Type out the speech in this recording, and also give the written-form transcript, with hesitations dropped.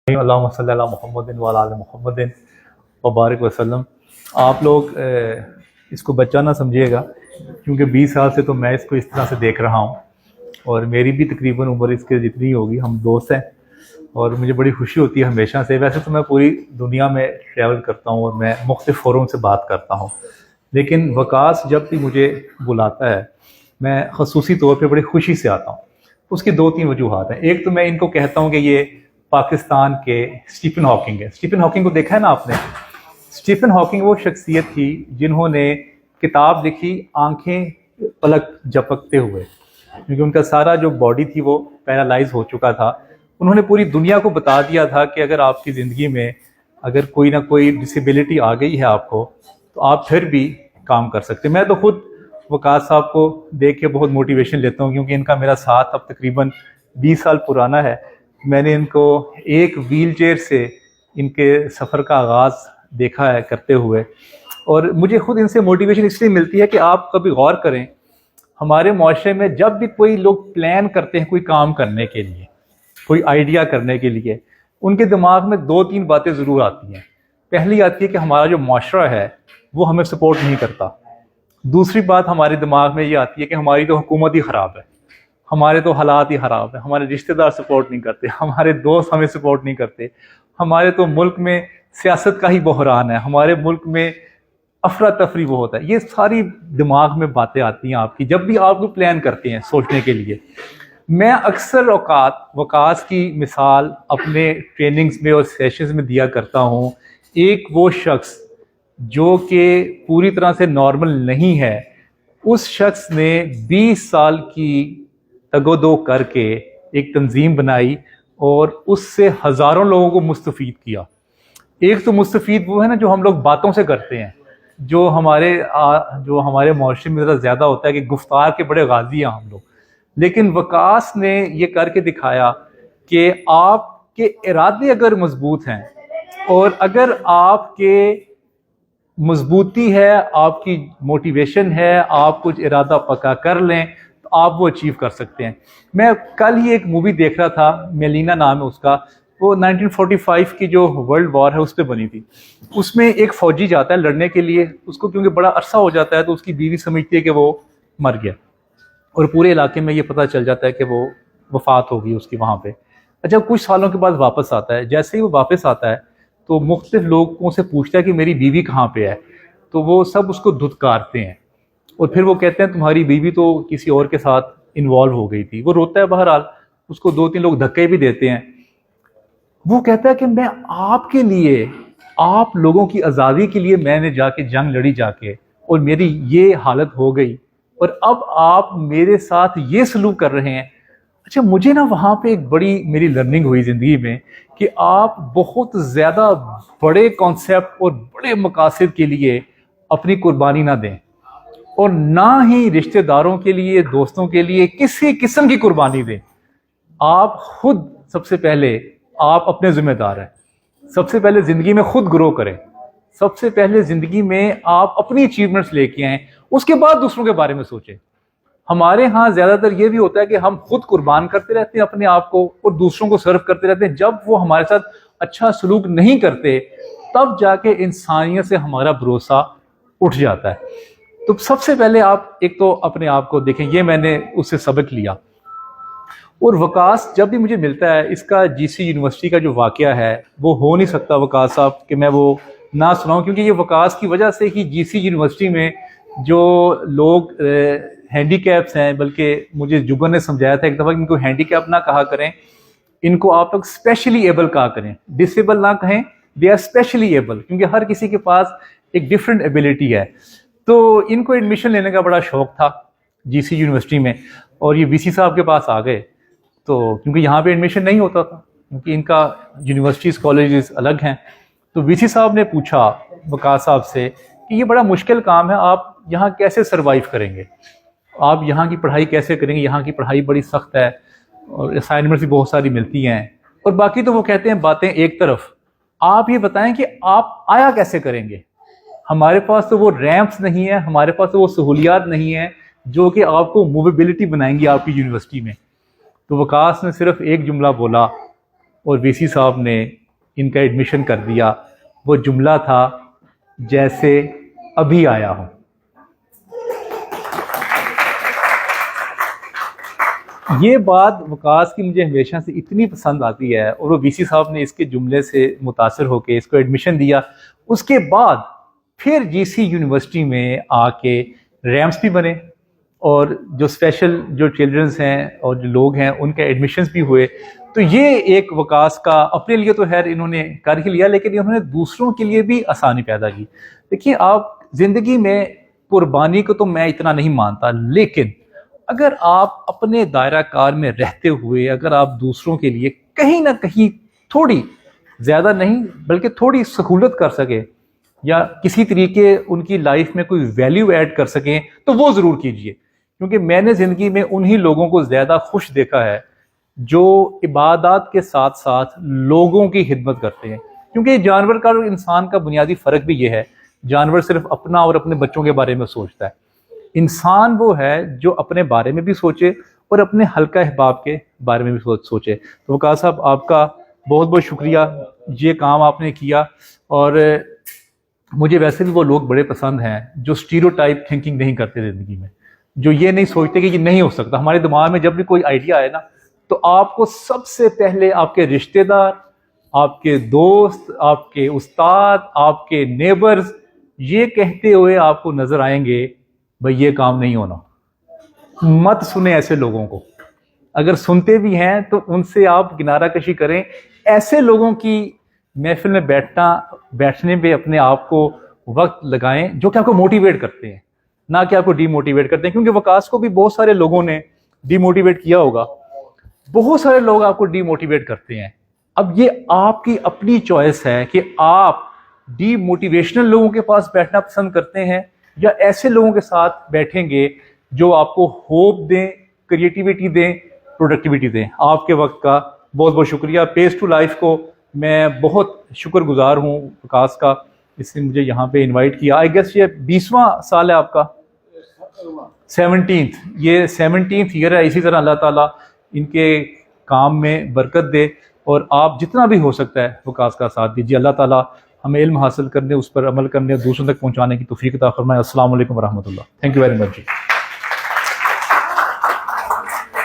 اللہم صلی علی محمد وعلی آل محمد وبارک وسلم۔ آپ لوگ اس کو بچہ نہ سمجھیے گا، کیونکہ 20 سال سے تو میں اس کو اس طرح سے دیکھ رہا ہوں، اور میری بھی تقریباً عمر اس کے جتنی ہوگی، ہم دوست ہیں، اور مجھے بڑی خوشی ہوتی ہے ہمیشہ سے۔ ویسے تو میں پوری دنیا میں ٹریول کرتا ہوں اور میں مختلف فورم سے بات کرتا ہوں، لیکن وکاس جب بھی مجھے بلاتا ہے میں خصوصی طور پہ بڑی خوشی سے آتا ہوں۔ اس کی 2-3 وجوہات ہیں۔ ایک تو میں ان کو کہتا ہوں کہ یہ پاکستان کے اسٹیفن ہاکنگ ہے۔ اسٹیفن ہاکنگ کو دیکھا ہے نا آپ نے؟ اسٹیفن ہاکنگ وہ شخصیت تھی جنہوں نے کتاب لکھی آنکھیں پلک جھپکتے ہوئے، کیونکہ ان کا سارا جو باڈی تھی وہ پیرالائز ہو چکا تھا۔ انہوں نے پوری دنیا کو بتا دیا تھا کہ اگر آپ کی زندگی میں اگر کوئی نہ کوئی ڈسیبلٹی آ گئی ہے آپ کو، تو آپ پھر بھی کام کر سکتے۔ میں تو خود وقاص صاحب کو دیکھ کے بہت موٹیویشن لیتا ہوں، کیونکہ ان کا میرا ساتھ اب تقریباً 20 سال پرانا ہے۔ میں نے ان کو ایک ویل چیئر سے ان کے سفر کا آغاز دیکھا ہے کرتے ہوئے، اور مجھے خود ان سے موٹیویشن اس لیے ملتی ہے کہ آپ کبھی غور کریں، ہمارے معاشرے میں جب بھی کوئی لوگ پلان کرتے ہیں کوئی کام کرنے کے لیے، کوئی آئیڈیا کرنے کے لیے، ان کے دماغ میں 2-3 باتیں ضرور آتی ہیں۔ پہلی آتی ہے کہ ہمارا جو معاشرہ ہے وہ ہمیں سپورٹ نہیں کرتا۔ دوسری بات ہمارے دماغ میں یہ آتی ہے کہ ہماری تو حکومت ہی خراب ہے، ہمارے تو حالات ہی خراب ہیں، ہمارے رشتہ دار سپورٹ نہیں کرتے، ہمارے دوست ہمیں سپورٹ نہیں کرتے، ہمارے تو ملک میں سیاست کا ہی بحران ہے، ہمارے ملک میں افراتفری بہت ہے۔ یہ ساری دماغ میں باتیں آتی ہیں آپ کی جب بھی آپ کو پلان کرتے ہیں سوچنے کے لیے۔ میں اکثر اوقات وکاس کی مثال اپنے ٹریننگز میں اور سیشنز میں دیا کرتا ہوں۔ ایک وہ شخص جو کہ پوری طرح سے نارمل نہیں ہے، اس شخص نے 20 سال کی تگ و دو کر کے ایک تنظیم بنائی اور اس سے ہزاروں لوگوں کو مستفید کیا۔ ایک تو مستفید وہ ہے نا جو ہم لوگ باتوں سے کرتے ہیں، جو ہمارے معاشرے میں ذرا زیادہ ہوتا ہے کہ گفتار کے بڑے غازی ہیں ہم لوگ، لیکن وکاس نے یہ کر کے دکھایا کہ آپ کے ارادے اگر مضبوط ہیں اور اگر آپ کے مضبوطی ہے، آپ کی موٹیویشن ہے، آپ کچھ ارادہ پکا کر لیں تو آپ وہ اچیو کر سکتے ہیں۔ میں کل ہی ایک مووی دیکھ رہا تھا، میلینا نام ہے اس کا، وہ 1945 کی جو ورلڈ وار ہے اس پہ بنی تھی۔ اس میں ایک فوجی جاتا ہے لڑنے کے لیے، اس کو کیونکہ بڑا عرصہ ہو جاتا ہے تو اس کی بیوی سمجھتی ہے کہ وہ مر گیا، اور پورے علاقے میں یہ پتہ چل جاتا ہے کہ وہ وفات ہو گئی اس کی وہاں پہ۔ اچھا، کچھ سالوں کے بعد واپس آتا ہے۔ جیسے ہی وہ واپس آتا ہے تو مختلف لوگوں سے پوچھتا ہے کہ میری بیوی کہاں پہ ہے، تو وہ سب اس کو دھتکارتے ہیں، اور پھر وہ کہتے ہیں تمہاری بیوی تو کسی اور کے ساتھ انوالو ہو گئی تھی۔ وہ روتا ہے، بہرحال اس کو 2-3 لوگ دھکے بھی دیتے ہیں۔ وہ کہتا ہے کہ میں آپ کے لیے، آپ لوگوں کی آزادی کے لیے میں نے جا کے جنگ لڑی جا کے، اور میری یہ حالت ہو گئی، اور اب آپ میرے ساتھ یہ سلوک کر رہے ہیں۔ اچھا، مجھے نا وہاں پہ ایک بڑی میری لرننگ ہوئی زندگی میں کہ آپ بہت زیادہ بڑے کانسیپٹ اور بڑے مقاصد کے لیے اپنی قربانی نہ دیں، اور نہ ہی رشتہ داروں کے لیے، دوستوں کے لیے کسی قسم کی قربانی دیں۔ آپ خود سب سے پہلے آپ اپنے ذمہ دار ہیں، سب سے پہلے زندگی میں خود گرو کریں، سب سے پہلے زندگی میں آپ اپنی اچیومنٹس لے کے آئیں، اس کے بعد دوسروں کے بارے میں سوچیں۔ ہمارے ہاں زیادہ تر یہ بھی ہوتا ہے کہ ہم خود قربان کرتے رہتے ہیں اپنے آپ کو اور دوسروں کو سرو کرتے رہتے ہیں۔ جب وہ ہمارے ساتھ اچھا سلوک نہیں کرتے تب جا کے انسانیت سے ہمارا بھروسہ اٹھ جاتا ہے۔ تو سب سے پہلے آپ ایک تو اپنے آپ کو دیکھیں، یہ میں نے اس سے سبق لیا۔ اور وکاس جب بھی مجھے ملتا ہے، اس کا جی سی یونیورسٹی کا جو واقعہ ہے وہ ہو نہیں سکتا وکاس صاحب کہ میں وہ نہ سناؤں، کیونکہ یہ وکاس کی وجہ سے ہی جی سی یونیورسٹی میں جو لوگ ہینڈی کیپس ہیں، بلکہ مجھے جگن نے سمجھایا تھا ایک دفعہ کہ ان کو ہینڈی کیپ نہ کہا کریں، ان کو آپ لوگ اسپیشلی ایبل کہا کریں، ڈسیبل نہ کہیں، دے آر اسپیشلی ایبل، کیونکہ ہر کسی کے پاس ایک ڈفرینٹ ایبلٹی ہے۔ تو ان کو ایڈمیشن لینے کا بڑا شوق تھا جی سی یونیورسٹی میں، اور یہ وی سی صاحب کے پاس آ گئے، تو کیونکہ یہاں پہ ایڈمیشن نہیں ہوتا تھا، کیونکہ ان کا یونیورسٹیز کالجز الگ ہیں۔ تو وی سی صاحب نے پوچھا وکاس صاحب سے کہ یہ بڑا مشکل کام ہے، آپ یہاں کیسے سروائیو کریں گے، آپ یہاں کی پڑھائی کیسے کریں گے، یہاں کی پڑھائی بڑی سخت ہے اور اسائنمنٹس بھی بہت ساری ملتی ہیں، اور باقی تو وہ کہتے ہیں باتیں ایک طرف، آپ یہ بتائیں کہ آپ آیا کیسے کریں گے۔ ہمارے پاس تو وہ ریمپس نہیں ہیں، ہمارے پاس تو وہ سہولیات نہیں ہیں جو کہ آپ کو موویبلٹی بنائیں گی آپ کی یونیورسٹی میں۔ تو وکاس نے صرف ایک جملہ بولا اور وی سی صاحب نے ان کا ایڈمیشن کر دیا. وہ جملہ تھا جیسے ابھی آیا ہوں. یہ بات وقاص کی مجھے ہمیشہ سے اتنی پسند آتی ہے, اور وہ وی سی صاحب نے اس کے جملے سے متاثر ہو کے اس کو ایڈمیشن دیا. اس کے بعد پھر جی سی یونیورسٹی میں آ کے ریمپس بھی بنے, اور جو اسپیشل جو چلڈرنس ہیں اور جو لوگ ہیں ان کے ایڈمیشنز بھی ہوئے. تو یہ ایک وقاص کا اپنے لیے تو خیر انہوں نے کر ہی لیا, لیکن انہوں نے دوسروں کے لیے بھی آسانی پیدا کی. دیکھیے آپ زندگی میں قربانی کو تو میں اتنا نہیں مانتا, لیکن اگر آپ اپنے دائرہ کار میں رہتے ہوئے اگر آپ دوسروں کے لیے کہیں نہ کہیں تھوڑی, زیادہ نہیں بلکہ تھوڑی سہولت کر سکیں, یا کسی طریقے ان کی لائف میں کوئی ویلیو ایڈ کر سکیں, تو وہ ضرور کیجئے. کیونکہ میں نے زندگی میں انہی لوگوں کو زیادہ خوش دیکھا ہے جو عبادات کے ساتھ ساتھ لوگوں کی خدمت کرتے ہیں. کیونکہ جانور کا اور انسان کا بنیادی فرق بھی یہ ہے, جانور صرف اپنا اور اپنے بچوں کے بارے میں سوچتا ہے, انسان وہ ہے جو اپنے بارے میں بھی سوچے اور اپنے حلقہ احباب کے بارے میں بھی سوچے. تو وقاص صاحب آپ کا بہت بہت شکریہ, یہ کام آپ نے کیا. اور مجھے ویسے بھی وہ لوگ بڑے پسند ہیں جو اسٹیریوٹائپ تھنکنگ نہیں کرتے زندگی میں, جو یہ نہیں سوچتے کہ یہ نہیں ہو سکتا. ہمارے دماغ میں جب بھی کوئی آئیڈیا آئے نا, تو آپ کو سب سے پہلے آپ کے رشتہ دار, آپ کے دوست, آپ کے استاد, آپ کے نیبرز یہ کہتے ہوئے آپ کو نظر آئیں گے بھئی یہ کام نہیں ہونا. مت سنیں ایسے لوگوں کو, اگر سنتے بھی ہیں تو ان سے آپ کنارہ کشی کریں. ایسے لوگوں کی محفل میں بیٹھنے پہ اپنے آپ کو وقت لگائیں جو کہ آپ کو موٹیویٹ کرتے ہیں, نہ کہ آپ کو ڈی موٹیویٹ کرتے ہیں. کیونکہ وقاص کو بھی بہت سارے لوگوں نے ڈی موٹیویٹ کیا ہوگا, بہت سارے لوگ آپ کو ڈی موٹیویٹ کرتے ہیں. اب یہ آپ کی اپنی چوائس ہے کہ آپ ڈی موٹیویشنل لوگوں کے پاس بیٹھنا پسند کرتے ہیں, یا ایسے لوگوں کے ساتھ بیٹھیں گے جو آپ کو ہوپ دیں, کریٹیوٹی دیں, پروڈکٹیوٹی دیں. آپ کے وقت کا بہت بہت شکریہ. پیس ٹو لائف کو میں بہت شکر گزار ہوں وقاص کا, اس نے مجھے یہاں پہ انوائٹ کیا. آئی گیس یہ 20واں سال ہے آپ کا, 17th, یہ 17th ایئر ہے. اسی طرح اللہ تعالیٰ ان کے کام میں برکت دے, اور آپ جتنا بھی ہو سکتا ہے وقاص کا ساتھ دیجیے. اللہ تعالیٰ ہمیں علم حاصل کرنے, اس پر عمل کرنے اور دوسروں تک پہنچانے کی توفیق عطا فرمائے. السلام علیکم ورحمۃ اللہ. Thank you very much G.